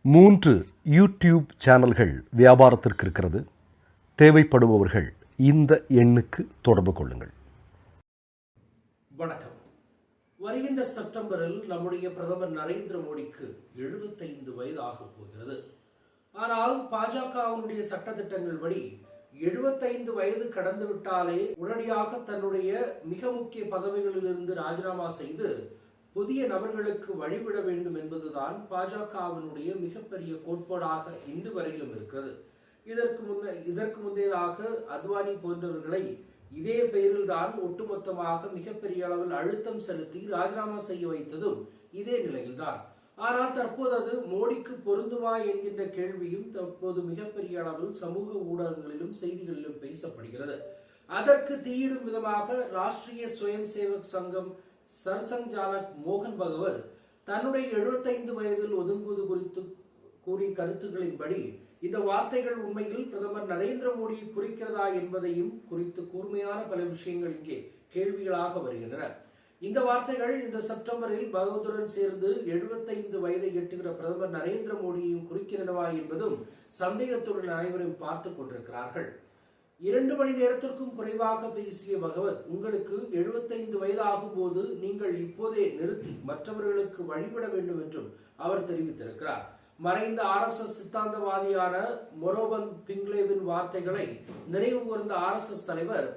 3 YouTube சேனல்கள் வியாபாரத்திற்கு இருக்கிறது. தேவைப்படுபவர்கள் இந்த எண்ணுக்கு தொடர்பு கொள்ளுங்கள். வணக்கம். வருகின்ற செப்டம்பரில் நம்முடைய பிரதமர் நரேந்திர மோடிக்கு 75 வயது ஆகப் போகிறது. ஆனால் பாஜகவினுடைய சட்டத்திட்டங்கள் படி 75 வயது கடந்து விட்டாலே உடனடியாக தன்னுடைய மிக முக்கிய பதவிகளிலிருந்து ராஜினாமா செய்து புதிய நபர்களுக்கு வழிவிட வேண்டும் என்பதுதான் பாஜகவினுடைய மிகப்பெரிய கோட்பாடாக இன்று வரையிலும் இருக்கிறது. இதற்கு முந்தையதாக அத்வானி போன்றவர்களை இதே பெயரில் தான் ஒட்டுமொத்தமாக மிகப்பெரிய அளவில் அழுத்தம் செலுத்தி ராஜினாமா செய்ய வைத்ததும் இதே நிலையில்தான். ஆனால் தற்போது அது மோடிக்கு பொருந்துமா என்கின்ற கேள்வியும் தற்போது மிகப்பெரிய அளவில் சமூக ஊடகங்களிலும் செய்திகளிலும் பேசப்படுகிறது. அதற்கு தீயிடும் விதமாக ராஷ்டிரிய சுயம் சேவக் சங்கம் சர்சங்சாலக் மோகன் பகவத் தன்னுடைய 75 வயதில் ஒதுங்குவது குறித்து கூறிய கருத்துக்களின்படி இந்த வார்த்தைகள் உண்மையில் பிரதமர் நரேந்திர மோடியை குறிக்கிறதா என்பதையும் குறித்து கூர்மையான பல விஷயங்கள் இங்கே கேள்விகளாக வருகின்றன. இந்த வார்த்தைகள் இந்த செப்டம்பரில் பகவதுடன் சேர்ந்து 75 வயதை எட்டுகிற பிரதமர் நரேந்திர மோடியையும் குறிக்கிறனவா என்பதும் சந்தேகத்துடன் அனைவரும் பார்த்துக் கொண்டிருக்கிறார்கள். 2 மணி நேரத்திற்கும் குறைவாக பேசிய பகவத், உங்களுக்கு 75 வயது ஆகும் போது நீங்கள் இப்போதே நிறுத்தி மற்றவர்களுக்கு வழிபட வேண்டும் என்றும் அவர் தெரிவித்திருக்கிறார். மறைந்த RSS சித்தாந்தவாதியான மொரோபந்த் பிங்லேவின் வார்த்தைகளை நினைவு கூர்ந்த RSS தலைவர்,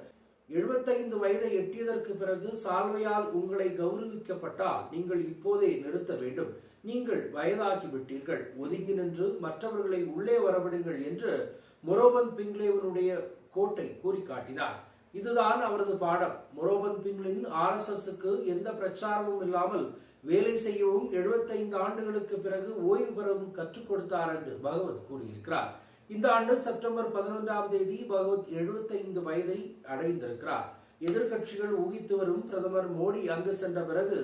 75 வயதை எட்டியதற்கு பிறகு சால்வையால் உங்களை கௌரவிக்கப்பட்டால் நீங்கள் இப்போதே நிறுத்த வேண்டும். நீங்கள் வயதாகிவிட்டீர்கள், ஒதுங்கி நின்று மற்றவர்களை உள்ளே வரவிடுங்கள் என்று மொரோபந்த் பிங்லேவனுடைய கோட்டை கூறி காட்டினார். இதுதான் அவரது பாடம். மொரோபந்த் பிங்லின் RSSக்கு எந்த பிரச்சாரமும் இல்லாமல் வேலை செய்யவும் 75 ஆண்டுகளுக்கு பிறகு ஓய்வு பெறவும் கற்றுக் கொடுத்தார் என்று பகவத் கூறியிருக்கிறார். இந்த ஆண்டு செப்டம்பர் 11ஆம் தேதி பகவத் 75 வயதை அடைந்திருக்கிறார். எதிர்கட்சிகள் ஊகித்து வரும் பிரதமர் மோடி அங்கு சென்ற பிறகு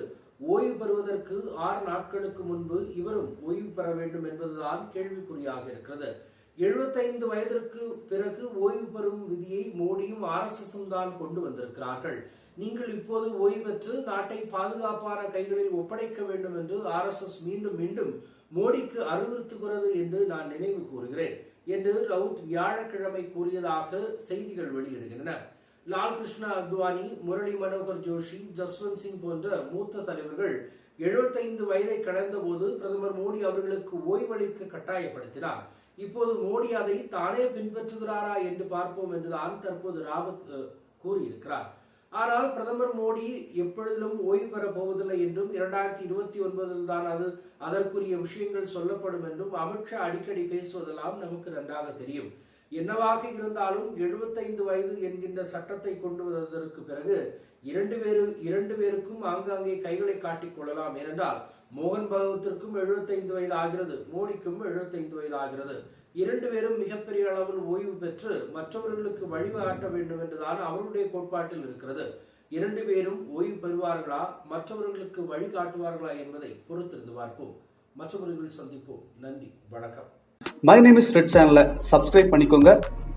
ஓய்வு பெறுவதற்கு 6 நாட்களுக்கு முன்பு இவரும் ஓய்வு பெற வேண்டும் என்பதுதான் கேள்விக்குறியாக இருக்கிறது. 75 வயதிற்கு பிறகு ஓய்வு பெறும் விதியை மோடியும் RSSும் தான் கொண்டு வந்திருக்கிறார்கள். நீங்கள் இப்போது ஓய்வு பெற்று நாட்டை பாதுகாப்பான கைகளில் ஒப்படைக்க வேண்டும் என்று RSS மீண்டும் மீண்டும் மோடிக்கு அறிவுறுத்துகிறது என்று நான் நினைவு கூறுகிறேன் என்று ரவுத் வியாழக்கிழமை கூறியதாக செய்திகள் வெளியிடுகின்றன. லால்கிருஷ்ண அத்வானி, முரளி மனோகர் ஜோஷி, ஜஸ்வந்த் சிங் போன்ற மூத்த தலைவர்கள் 75 வயதை கடந்த போது பிரதமர் மோடி அவர்களுக்கு ஓய்வளிக்க கட்டாயப்படுத்தினார். இப்போது மோடி அதை தானே பின்பற்றுகிறாரா என்று பார்ப்போம் என்றுதான் தற்போது ராவத் கூறியிருக்கிறார். ஆனால் பிரதமர் மோடி எப்பொழுதும் ஓய்வு பெறப் போவதில்லை என்றும் 2029 தான் அதற்குரிய விஷயங்கள் சொல்லப்படும் என்றும் அமித்ஷா அடிக்கடி பேசுவதெல்லாம் நமக்கு நன்றாக தெரியும். என்னவாக இருந்தாலும் 75 வயது என்கின்ற சட்டத்தை கொண்டு வருவதற்கு பிறகு இரண்டு பேருக்கும் ஆங்காங்கே கைகளை காட்டிக் கொள்ளலாம். ஏனென்றால் மோகன் பகவத்திற்கும் 75 வயது ஆகிறது, மோடிக்கும் 75 வயது ஆகிறது. 2 பேரும் மிகப்பெரிய அளவில் ஓய்வு பெற்று மற்றவர்களுக்கு வழிகாட்ட வேண்டும் என்றுதான் அவருடைய கோட்பாட்டில் இருக்கிறது. 2 பேரும் ஓய்வு பெறுவார்களா, மற்றவர்களுக்கு வழிகாட்டுவார்களா என்பதை பொறுத்திருந்து பார்ப்போம். மற்றவர்கள் சந்திப்போம். நன்றி, வணக்கம். மை நேம் இஸ் ரெட் சேனலை சப்ஸ்கிரைப் பண்ணிக்கோங்க.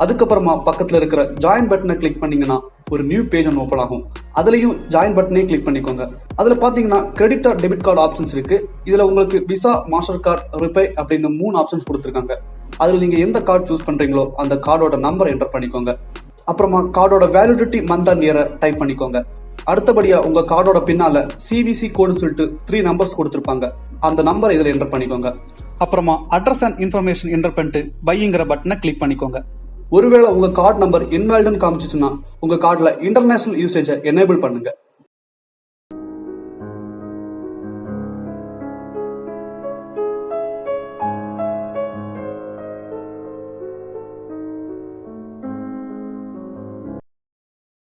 அதுக்கப்புறமா பக்கத்தில் இருக்கிற ஜாயின் பட்டனை கிளிக் பண்ணீங்கன்னா ஒரு நியூ பேஜ் ஒன்று ஓப்பன் ஆகும். அதுலயும் ஜாயின் பட்டனே கிளிக் பண்ணிக்கோங்க. அதுல பாத்தீங்கன்னா credit R debit card options இருக்கு. இதுல உங்களுக்கு விசா, மாஸ்டர் கார்டு, ரிப்பே அப்படின்னு 3 ஆப்ஷன்ஸ் கொடுத்துருக்காங்க. அதுல நீங்க எந்த கார்டு சூஸ் பண்றீங்களோ அந்த கார்டோட நம்பர் என்டர் பண்ணிக்கோங்க. அப்புறமா கார்டோட வேலிடிட்டி மந்த் அண்ட் இயரை டைப் பண்ணிக்கோங்க. அடுத்தபடியா உங்க கார்டோட பின்னால CVC கோடுன்னு சொல்லிட்டு 3 நம்பர்ஸ் கொடுத்துருப்பாங்க. அந்த நம்பரை இதுல என்டர் பண்ணிக்கோங்க. அப்புறமா அட்ரஸ் அண்ட் இன்ஃபர்மேஷன் என்டர் பண்ணிட்டு பைங்கிற பட்டனை கிளிக் பண்ணிக்கோங்க. ஒருவேளை உங்க கார்டு நம்பர் இன்வாலிட்னு காமிச்சிச்சுன்னா உங்க கார்டுல இன்டர்நேஷனல் யூசேஜை எனேபிள் பண்ணுங்க.